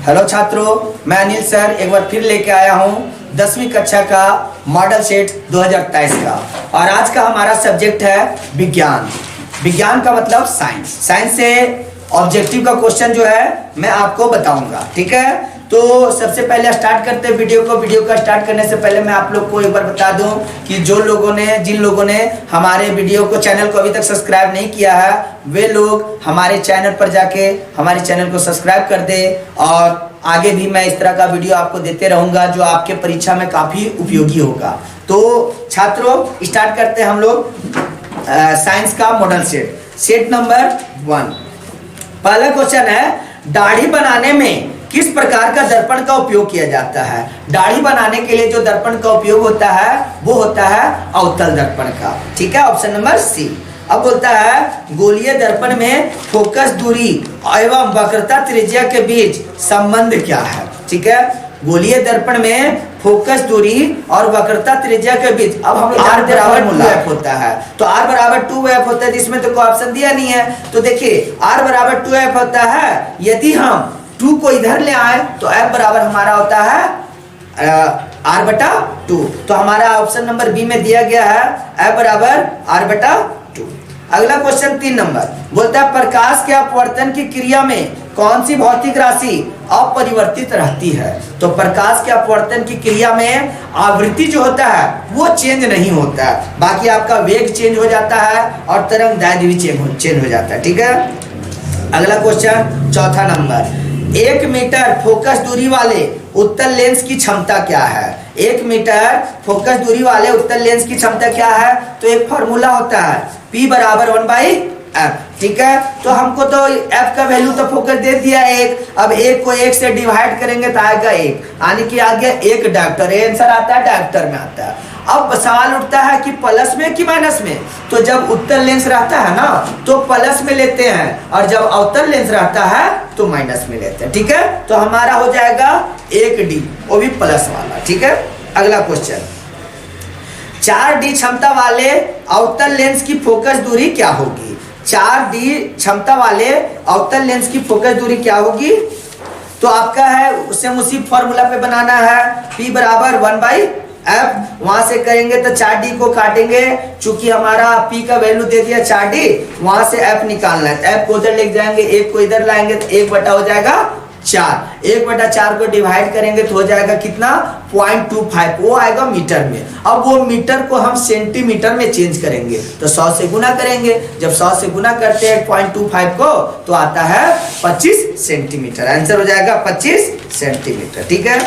Hello छात्रों, मैं Anil sir एक बार फिर लेके आया हूँ 10वीं कक्षा का मॉडल सेट 2023 का। और आज का हमारा सब्जेक्ट है विज्ञान। विज्ञान का मतलब साइंस। साइंस से ऑब्जेक्टिव का क्वेश्चन जो है मैं आपको बताऊंगा, ठीक है। तो सबसे पहले स्टार्ट करते हैं वीडियो को। वीडियो का स्टार्ट करने से पहले मैं आप लोग को एक बार बता दूं कि जिन लोगों ने हमारे वीडियो को, चैनल को अभी तक सब्सक्राइब नहीं किया है, वे लोग हमारे चैनल पर जाके हमारे चैनल को सब्सक्राइब कर दे। और आगे भी मैं इस तरह का वीडियो आपको देते रहूंगा जो आपके परीक्षा में काफी उपयोगी होगा। तो छात्रों, स्टार्ट करते हैं हम लोग साइंस का मॉडल सेट नंबर 1। पहला क्वेश्चन है, दाढ़ी बनाने में किस प्रकार का दर्पण का उपयोग किया जाता है। दाढ़ी बनाने के लिए जो दर्पण का उपयोग होता है वो होता है अवतल दर्पण का, ठीक है। Option number C. अब बोलता है गोलीय दर्पण में फोकस दूरी एवं वक्रता त्रिज्या के बीच संबंध क्या है, ठीक है। गोलीय दर्पण में फोकस दूरी और वक्रता त्रिज्या के बीच, अब हम R बराबर 2F होता है, तो R बराबर 2F होता है, जिसमें तो कोई ऑप्शन दिया नहीं है। तो देखिए R बराबर 2F होता है, यदि हम 2 को इधर ले आए तो F बराबर हमारा होता है R बटा 2। तो हमारा ऑप्शन नंबर बी में दिया गया है F बराबर R बटा 2। अगला क्वेश्चन 3 नंबर बोलता है प्रकाश के अपवर्तन की क्रिया में कौन सी भौतिक राशि अपरिवर्तित रहती है। तो प्रकाश के अपवर्तन की क्रिया में आवृत्ति जो होता है वो चेंज नहीं होता है, बाकी आपका वेग चेंज हो जाता है और तरंग दैर्ध्य भी चेंज हो जाता है, ठीक है। अगला क्वेश्चन 4 नंबर, 1 मीटर फोकस दूरी वाले उत्तल लेंस की क्षमता क्या है। 1 मीटर फोकस दूरी वाले उत्तल लेंस की क्षमता क्या है। तो एक फॉर्मूला होता है P बराबर 1/f, ठीक है। तो हमको तो f का वैल्यू तो फोकस दे दिया 1। अब 1 को 1 से डिवाइड करेंगे तो आएगा 1, यानी कि आ गया 1 डायरेक्टर। आंसर आता है डायरेक्टर में आता है। अब सवाल उठता है कि प्लस में कि माइनस में। तो जब उत्तल लेंस रहता है ना तो प्लस में लेते हैं, और जब अवतल लेंस रहता है तो माइनस में लेते हैं, ठीक है। तो हमारा हो जाएगा 1D, वो भी प्लस वाला, ठीक है। अगला क्वेश्चन, 4D क्षमता वाले अवतल लेंस की फोकस दूरी क्या होगी। 4D क्षमता वाले अवतल लेंस की फोकस दूरी क्या होगी। तो आपका है उसी फॉर्मूला पे बनाना है, P बराबर 1/f। वहां से करेंगे तो 4D को काटेंगे, चूंकि हमारा P का वैल्यू दे दिया 4D, वहां से f निकालना है। f को उधर लेके जाएंगे, 1 को इधर लाएंगे तो 1 बटा हो जाएगा 4। 1/4 को डिवाइड करेंगे तो हो जाएगा कितना, 0.25, वो आएगा मीटर में। अब वो मीटर को हम सेंटीमीटर में चेंज करेंगे तो 100 से गुना करेंगे। जब 100 से गुना करते हैं 0.25 को तो आता है 25 सेंटीमीटर। आंसर हो जाएगा 25 सेंटीमीटर, ठीक है।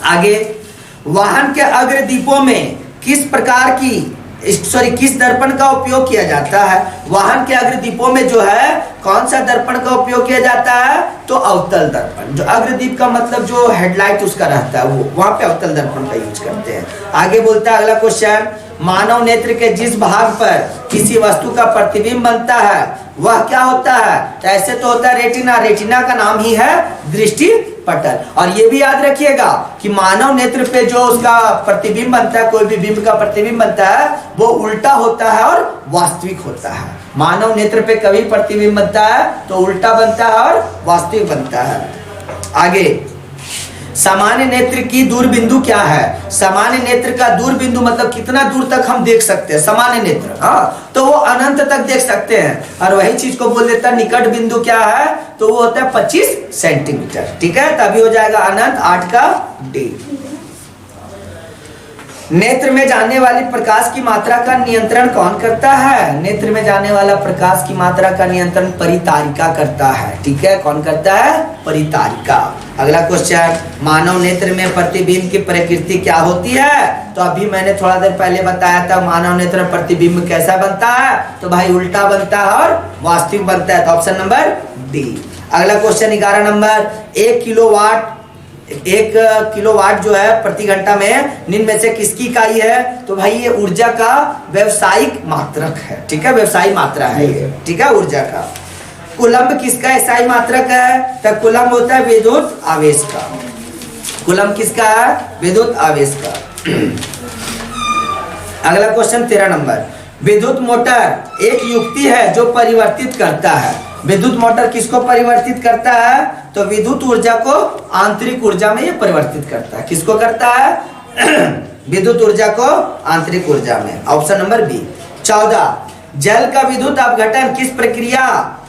आगे, वाहन के अग्रदीपों में किस दर्पण का उपयोग किया जाता है। वाहन के अग्रदीपों में जो है कौन सा दर्पण का उपयोग किया जाता है। तो अवतल दर्पण। जो अग्रदीप का मतलब जो हेडलाइट उसका रहता है वो, वहां पे अवतल दर्पण का यूज करते हैं। आगे बोलता है अगला क्वेश्चन, मानव नेत्र के जिस भाग पर किसी वस्तु का प्रतिबिंब बनता है वह क्या होता है। तो ऐसे तो होता है रेटिना। रेटिना का नाम ही है दृष्टि पटल। और ये भी याद रखिएगा कि मानव नेत्र पे जो उसका प्रतिबिंब बनता है, कोई भी बिंब का प्रतिबिंब बनता है, वो उल्टा होता है और वास्तविक होता है। मानव नेत्र पे कभी प्रतिबिंब बनता है तो उल्टा बनता है और वास्तविक बनता है। आगे, सामान्य नेत्र की दूर बिंदु क्या है। सामान्य नेत्र का दूर बिंदु मतलब कितना दूर तक हम देख सकते हैं। सामान्य नेत्र, हाँ, तो वो अनंत तक देख सकते हैं। और वही चीज को बोल देता है निकट बिंदु क्या है, तो वो होता है 25 सेंटीमीटर, ठीक है। तभी हो जाएगा अनंत 8 का D। नेत्र में जाने वाली प्रकाश की मात्रा का नियंत्रण कौन करता है। नेत्र में जाने वाला प्रकाश की मात्रा का नियंत्रण परितारिका करता है, ठीक है। कौन करता है, परितारिका। अगला क्वेश्चन, मानव नेत्र में प्रतिबिंब की प्रकृति क्या होती है। तो अभी मैंने थोड़ा देर पहले बताया था मानव नेत्र में प्रतिबिंब कैसा बनता है। तो भाई उल्टा बनता है और वास्तविक बनता है। तो ऑप्शन नंबर D। अगला क्वेश्चन 11 नंबर, 1 किलोवाट जो है प्रति घंटा में निम्न में से किसकी इकाई है। तो भाई ये ऊर्जा का व्यवसायिक मात्रक है, ठीक है। व्यवसायिक मात्रा है ये, ठीक है, ऊर्जा का। कूलम्ब किसका एसआई मात्रक है। तो कूलम्ब होता है विद्युत आवेश का। कूलम्ब किसका है, विद्युत आवेश का। अगला क्वेश्चन 13 नंबर, विद्युत मोटर एक युक्ति है जो परिवर्तित करता है। विद्युत मोटर किसको परिवर्तित करता है। तो विद्युत ऊर्जा को आंतरिक ऊर्जा में ये परिवर्तित करता है। किसको करता है? विद्युत ऊर्जा को आंतरिक ऊर्जा में। Option number B. 14, जल का विद्युत अपघटन किस प्रक्रिया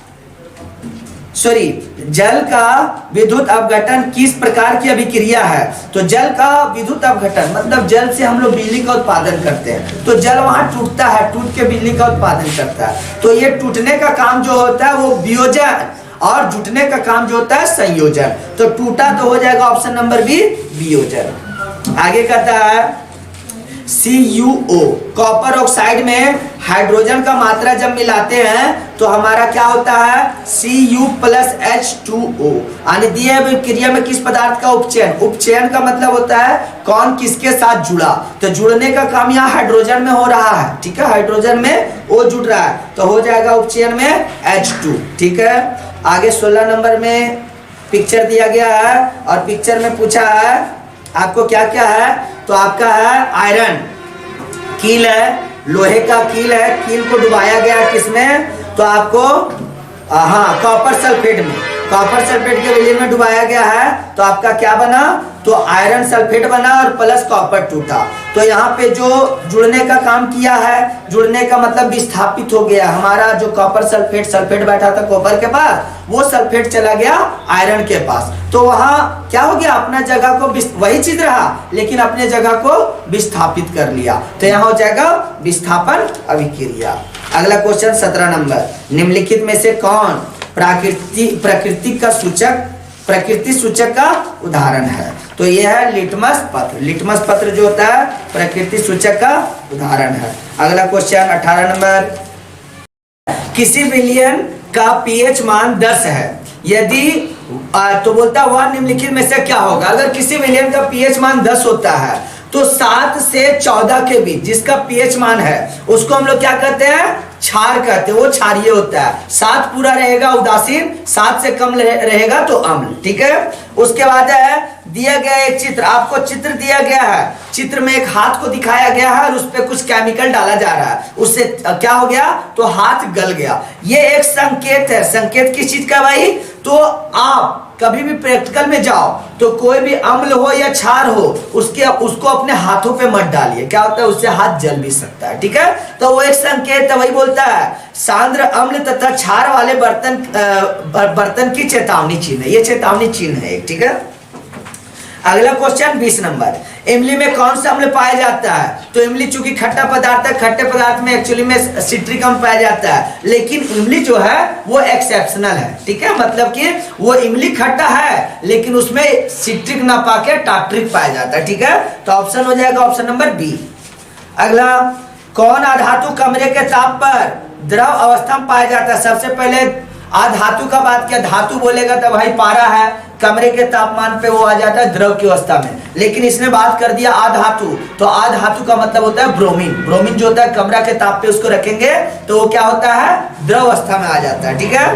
जल का विद्युत अपघटन किस प्रकार की अभिक्रिया है? तो जल का विद्युत अपघटन मतलब जल से हम लोग बिजली का उत्पादन करते हैं, तो जल वहां टूटता है, टूट के बिजली का उत्पादन करता है। तो ये टूटने का काम जो होता है वो वियोजन, और जुटने का काम जो होता है संयोजन। तो टूटा तो हो जाएगा ऑप्शन नंबर बी, वियोजन। आगे कहता है CuO, कॉपर ऑक्साइड में हाइड्रोजन का मात्रा जब मिलाते हैं तो हमारा क्या होता है? Cu+H2O। यानी दिए अभिक्रिया में किस पदार्थ का उपचयन? उपचयन का मतलब होता है कौन किसके साथ जुड़ा, तो जुड़ने का काम यहाँ हाइड्रोजन में हो रहा है, ठीक है, हाइड्रोजन में O जुड़ रहा है, तो हो जाएगा उपचयन में H2, ठीक है। आगे 16 नंबर में पिक्चर दिया गया है और पिक्चर में पूछा है आपको क्या क्या है, तो आपका है आयरन कील है, लोहे का कील है, कील को डुबाया गया है किसमें? तो आपको हाँ कॉपर सल्फेट में, कॉपर सल्फेट के विलयन में डुबाया गया है, तो आपका क्या बना? तो आयरन सल्फेट बना और प्लस कॉपर टूटा। तो यहाँ पे जो जुड़ने का काम किया है, जुड़ने का मतलब विस्थापित हो गया, हमारा जो कॉपर सल्फेट, सल्फेट बैठा था कॉपर के पास, वो सल्फेट चला गया आयरन के पास, तो वहां क्या हो गया? अपना जगह को, वही चीज रहा लेकिन अपने जगह को विस्थापित कर लिया, तो यहाँ हो जाएगा विस्थापन अभिक्रिया। अगला क्वेश्चन 17 नंबर, निम्नलिखित में से कौन प्रकृति सूचक का उदाहरण है? तो यह है लिटमस पत्र। लिटमस पत्र जो होता है प्रकृति सूचक का उदाहरण है। अगला क्वेश्चन 18 नंबर, किसी विलयन का पीएच मान 10 है, यदि तो बोलता है वह निम्नलिखित में से क्या होगा? अगर किसी विलयन का पीएच मान 10 होता है तो 7 से 14 के बीच जिसका पीएच मान है उसको हम लोग क्या कहते हैं? क्षार कहते हैं, वो क्षारीय होता है। 7 पूरा रहेगा उदासीन, 7 से कम रहेगा तो अम्ल, ठीक है। उसके बाद है दिया गया एक चित्र, आपको चित्र दिया गया है, चित्र में एक हाथ को दिखाया गया है और उस पर कुछ केमिकल डाला जा रहा है, उससे क्या हो गया? तो हाथ गल गया। ये एक संकेत है। संकेत किस चीज का भाई? तो आप कभी भी प्रैक्टिकल में जाओ तो कोई भी अम्ल हो या क्षार हो उसको अपने हाथों पे मत डालिए, क्या होता है? उससे हाथ जल भी सकता है, ठीक है। तो वो एक संकेत है, वही बोलता है सांद्र अम्ल तथा क्षार वाले बर्तन की चेतावनी चिन्ह है, ये चेतावनी चिन्ह है एक, ठीक है। अगला क्वेश्चन 20 नंबर, इमली में कौन सा अम्ल पाया जाता है? तो इमली चूंकि खट्टा पदार्थ है, खट्टे पदार्थ में एक्चुअली में सिट्रिक अम्ल पाया जाता है, लेकिन इमली जो है वो एक्सेप्शनल है, ठीक है, मतलब कि वो इमली खट्टा है लेकिन उसमें सिट्रिक ना पाके टार्ट्रिक पाया जाता है, ठीक है। तो ऑप्शन हो जाएगा ऑप्शन नंबर बी। अगला, कौन अधातु कमरे के ताप पर द्रव अवस्था में पाया जाता है? सबसे पहले अधातु का बात किया, धातु बोलेगा तो भाई पारा है, कमरे के तापमान पे वो आ जाता है द्रव की अवस्था में, लेकिन इसने बात कर दिया अधातु, तो अधातु का मतलब होता है ब्रोमीन। ब्रोमीन जो होता है कमरा के ताप पे उसको रखेंगे तो वो क्या होता है? द्रव अवस्था में आ जाता है, ठीक है।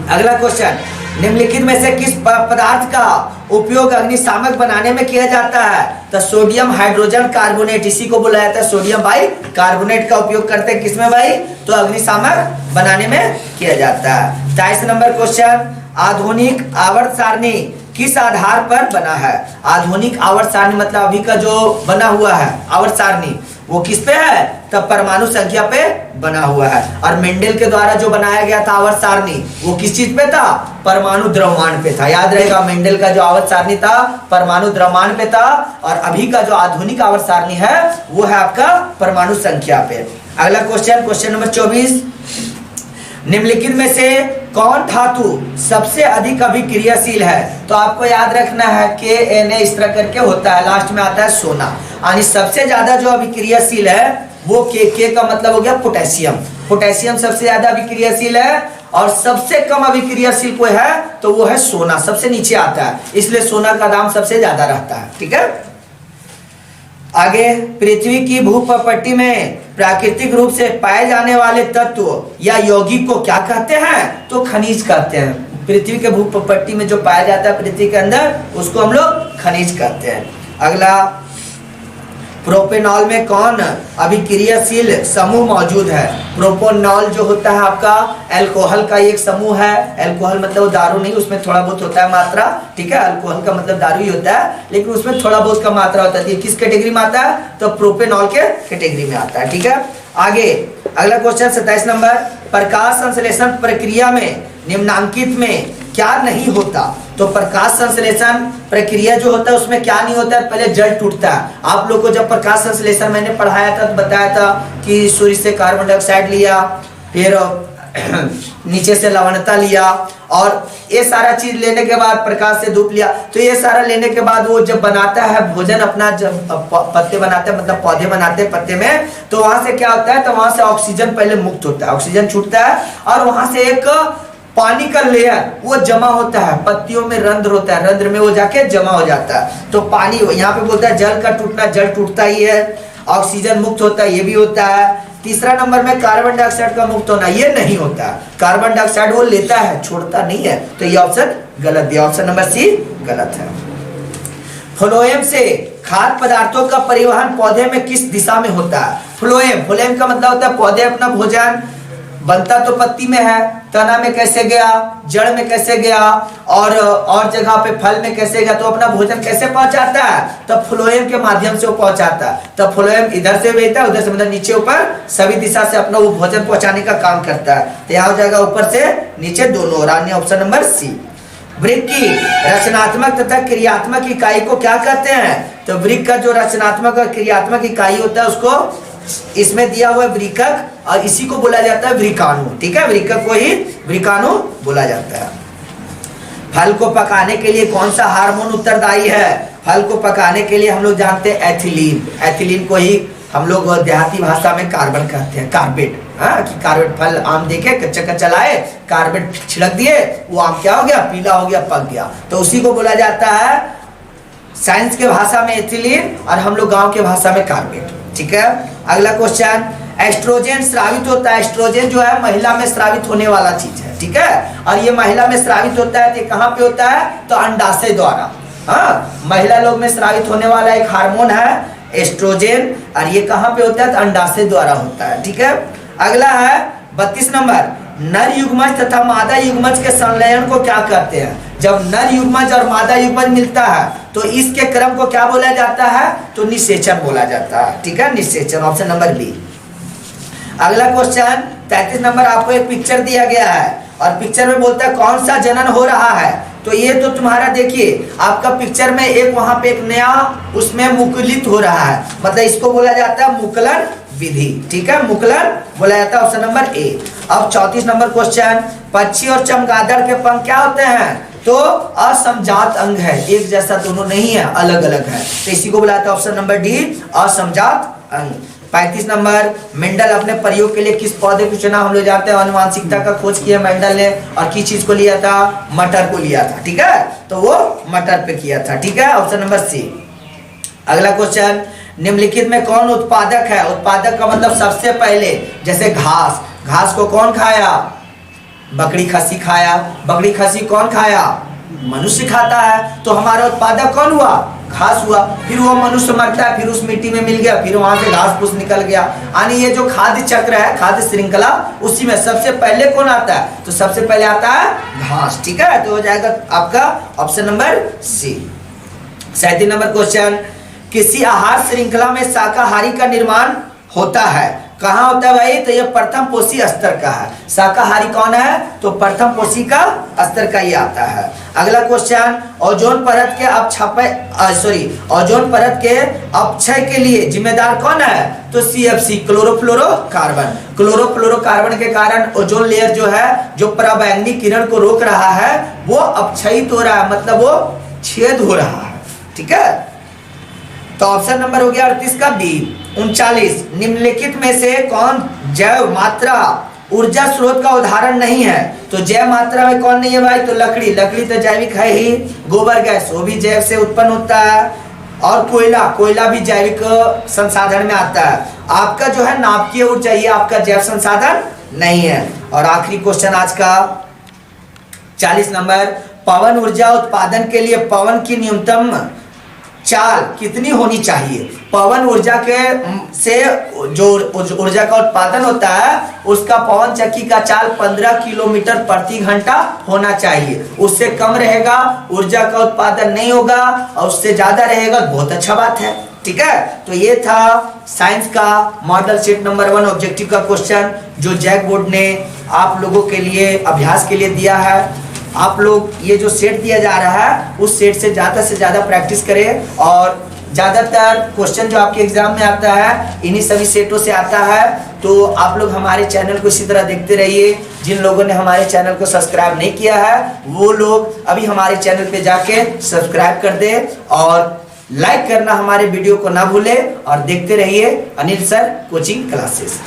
अगला क्वेश्चन, निम्नलिखित में से किस पदार्थ का उपयोग अग्निशामक बनाने में किया जाता है? तो सोडियम हाइड्रोजन कार्बोनेट, इसी को बोला जाता है सोडियम बाई कार्बोनेट का उपयोग करते हैं किसमें भाई? तो अग्निशामक बनाने में किया जाता है। 23 नंबर क्वेश्चन, आधुनिक आवर्त सारणी किस आधार पर बना है? आधुनिक आवर्त सारणी मतलब अभी का जो बना हुआ है आवर्त सारणी वो किस पे है? तब परमाणु संख्या पे बना हुआ है। और मेंडल के द्वारा जो बनाया गया था आवर्त सारणी वो किस चीज पे था? परमाणु द्रव्यमान पे था। याद रहेगा मेंडल का जो आवर्त सारणी था परमाणु द्रव्यमान पे था, और अभी का जो आधुनिक आवर्त सारणी है वो है आपका परमाणु संख्या पे। अगला क्वेश्चन, क्वेश्चन नंबर 24, निम्नलिखित में से कौन धातु सबसे अधिक अभिक्रियाशील है? तो आपको याद रखना है Na इस तरह करके होता है, लास्ट में आता है सोना, यानी सबसे ज्यादा जो अभिक्रियाशील है वो K का मतलब हो गया पोटेशियम। पोटेशियम सबसे ज्यादा अभिक्रियाशील है, और सबसे कम अभिक्रियाशील कोई है तो वो है सोना, सबसे नीचे आता है, इसलिए सोना का दाम सबसे ज्यादा रहता है, ठीक है। आगे, पृथ्वी की भूपट्टी में प्राकृतिक रूप से पाए जाने वाले तत्व या यौगिक को क्या कहते हैं? तो खनिज कहते हैं। पृथ्वी के भूपट्टी में जो पाया जाता है पृथ्वी के अंदर उसको हम लोग खनिज कहते हैं। अगला, प्रोपेनॉल में कौन अभिक्रियाशील समूह मौजूद है? प्रोपेनॉल जो होता है आपका अल्कोहल का एक समूह है। अल्कोहल मतलब वो दारू नहीं, उसमें थोड़ा बहुत होता है मात्रा, ठीक है। अल्कोहल का मतलब दारू ही होता है, लेकिन उसमें थोड़ा बहुत का मात्रा होता है। किस कैटेगरी में आता है? तो प्रोपेनॉल के कैटेगरी में आता है, ठीक है। आगे अगला क्वेश्चन 27 नंबर, प्रकाश संश्लेषण प्रक्रिया में निम्नांकित में क्या नहीं होता? तो प्रकाश संश्लेषण प्रक्रिया जो होता है उसमें क्या नहीं होता है? पहले जल टूटता है। आप लोग को जब प्रकाश संश्लेषण मैंने पढ़ाया था तो बताया था कि सूर्य से कार्बन डाइऑक्साइड लिया, फिर नीचे से लवणता लिया, और ये सारा चीज लेने के बाद प्रकाश से धूप लिया। तो ये सारा लेने के बाद वो जब बनाता है भोजन अपना, जब पत्ते बनाते हैं मतलब पौधे बनाते हैं पत्ते में, तो वहां से क्या होता है? तो वहां से ऑक्सीजन पहले मुक्त होता है, ऑक्सीजन छूटता है, और वहां से एक पानी का लेयर वो जमा होता है। पत्तियों में रंध्र होता है, रंध्र में वो जाके जमा हो जाता है। तो पानी यहाँ पे बोलता है जल का टूटना, जल टूटता ही है। ऑक्सीजन मुक्त होता है, ये भी होता है। तीसरा नंबर में कार्बन डाइऑक्साइड का मुक्त होना, ये नहीं होता। कार्बन डाइऑक्साइड वो लेता है, छोड़ता नहीं है। तो ये ऑप्शन गलत दिया, ऑप्शन नंबर सी गलत है। फ्लोएम से खाद्य पदार्थों का परिवहन पौधे में किस दिशा में होता है? फ्लोएम, फ्लोएम का मतलब होता है पौधे अपना भोजन बनता तो पत्ती में है, तना में कैसे गया, जड़ में कैसे गया, और जगह पे फल में कैसे गया, तो अपना भोजन कैसे पहुंचाता है? तब फ्लोएम के माध्यम से वो पहुंचाता है। तब फ्लोएम इधर से बहता है, उधर से मतलब नीचे ऊपर सभी दिशा से अपना वो भोजन पहुंचाने का काम करता है। तो यहाँ हो जाएगा ऊपर से नीचे दोनों, और अन्य ऑप्शन नंबर सी। वृक्क की रचनात्मक तथा क्रियात्मक इकाई को क्या कहते हैं? तो वृक्क का जो रचनात्मक और क्रियात्मक इकाई होता है उसको इसमें दिया हुआ वृक्क, और इसी को बोला जाता है वृकाणु, ठीक है। वृक्क को ही वृकाणु बोला जाता है। फल को पकाने के लिए कौन सा हार्मोन उत्तरदायी है? फल को पकाने के लिए हम लोग जानते हैं एथिलीन। एथिलीन को ही हम लोग देहाती भाषा में कार्बन कहते हैं, कार्बेट। हाँ, कि कार्बेट, फल आम देखे कच्चा कच्चा लाए, कार्बेट छिड़क दिए, वो आम क्या हो गया? पीला हो गया, पक गया। तो उसी को बोला जाता है साइंस के भाषा में एथिलीन, और हम लोग गाँव के भाषा में कार्बेट, ठीक है। अगला क्वेश्चन, एस्ट्रोजन स्रावित होता है। एस्ट्रोजन जो है महिला में स्रावित होने वाला चीज है, ठीक है। और ये महिला में स्रावित होता है तो कहाँ पे होता है? तो अंडाशय द्वारा। हाँ, महिला लोग में स्रावित होने वाला एक हार्मोन है एस्ट्रोजन, और ये कहाँ पे होता है? तो अंडाशय द्वारा होता है, ठीक है। अगला है 32 नंबर, नर युग्मज तथा मादा युग्मज के संलयन को क्या कहते हैं? जब नर युग्मज और मादा युग्मज मिलता है तो इसके क्रम को क्या बोला जाता है? तो निषेचन बोला जाता है, ठीक है, निषेचन, ऑप्शन नंबर बी। अगला क्वेश्चन 33 नंबर, आपको एक पिक्चर दिया गया है और पिक्चर में बोलता है कौन सा जनन हो रहा है? तो ये तो तुम्हारा देखिए आपका पिक्चर में एक वहां पे एक नया उसमें मुकुलित हो रहा है, मतलब इसको बोला जाता है मुकुलन विधि, ठीक है, मुकुलन बोला जाता है, ऑप्शन नंबर ए। अब 34 नंबर क्वेश्चन, पक्षी और चमगादड़ के पंख क्या होते हैं? तो असमजात अंग है, एक जैसा दोनों नहीं है, अलग अलग है, तो इसी को बुलाता है ऑप्शन नंबर डी, असमजात अंग। 35 नंबर, मेंडल अपने प्रयोग के लिए किस पौधे को चुना? हम लोग जानते हैं अनुवांशिकता का खोज किया मेंडल ने, और किस चीज को लिया था? मटर को लिया था, ठीक है, तो वो मटर पे किया था, ठीक है, ऑप्शन नंबर सी। अगला क्वेश्चन, निम्नलिखित में कौन उत्पादक है? उत्पादक का मतलब सबसे पहले, जैसे घास, घास को कौन खाया? बकरी खसी खाया, बकरी खसी कौन खाया? मनुष्य खाता है, तो हमारा उत्पादक कौन हुआ? घास हुआ, फिर वो मनुष्य मरता है, फिर उस मिट्टी में मिल गया, फिर वहां से घास फूस निकल गया, यानी ये जो खाद्य चक्र है, खाद्य श्रृंखला, उसी में सबसे पहले कौन आता है? तो सबसे पहले आता है घास, ठीक है, तो हो जाएगा आपका option number C. 37 number question, किसी आहार श्रृंखला में शाकाहारी का निर्माण होता है, कहाँ होता है भाई? तो ये प्रथम पोषी स्तर का है। शाकाहारी कौन है? तो प्रथम पोषी का स्तर का ही आता है। अगला क्वेश्चन, ओजोन परत के ओजोन परत के अपक्षय के लिए जिम्मेदार कौन है? तो CFC, क्लोरोफ्लोरोकार्बन। क्लोरोफ्लोरोकार्बन के कारण ओजोन लेयर जो है, जो पराबैंगनी किरण को रोक रहा है, वो अपक्षयित हो रहा है, मतलब वो छेद हो रहा है, ठीक है, तो ऑप्शन नंबर हो गया 38 का बी। 39, निम्नलिखित में से कौन जैव मात्रा ऊर्जा स्रोत का उदाहरण नहीं है? तो जैव मात्रा में कौन नहीं है भाई? तो लकड़ी, लकड़ी तो जैविक है ही, गोबर गैस वो भी जैव से उत्पन्न होता है, और कोयला, कोयला भी जैविक संसाधन में आता है। आपका जो है नाभिकीय ऊर्जा, ये आपका जैव संसाधन नहीं है। और आखिरी क्वेश्चन आज का 40 नंबर, पवन ऊर्जा उत्पादन के लिए पवन की न्यूनतम चाल कितनी होनी चाहिए? पवन ऊर्जा के से जो ऊर्जा का उत्पादन होता है उसका पवन चक्की का चाल 15 किलोमीटर प्रति घंटा होना चाहिए। उससे कम रहेगा ऊर्जा का उत्पादन नहीं होगा, और उससे ज्यादा रहेगा बहुत अच्छा बात है। ठीक है, तो ये था साइंस का मॉडल सेट नंबर 1 ऑब्जेक्टिव का क्वेश्चन जो जैक बोर्ड ने आप लोगों के लिए अभ्यास के लिए दिया है। आप लोग ये जो सेट दिया जा रहा है उस सेट से ज्यादा प्रैक्टिस करें, और ज्यादातर क्वेश्चन जो आपके एग्जाम में आता है इन्हीं सभी सेटों से आता है। तो आप लोग हमारे चैनल को इसी तरह देखते रहिए। जिन लोगों ने हमारे चैनल को सब्सक्राइब नहीं किया है वो लोग अभी हमारे चैनल पे जाके सब्सक्राइब कर दे, और लाइक करना हमारे वीडियो को ना भूले, और देखते रहिए अनिल सर कोचिंग क्लासेस।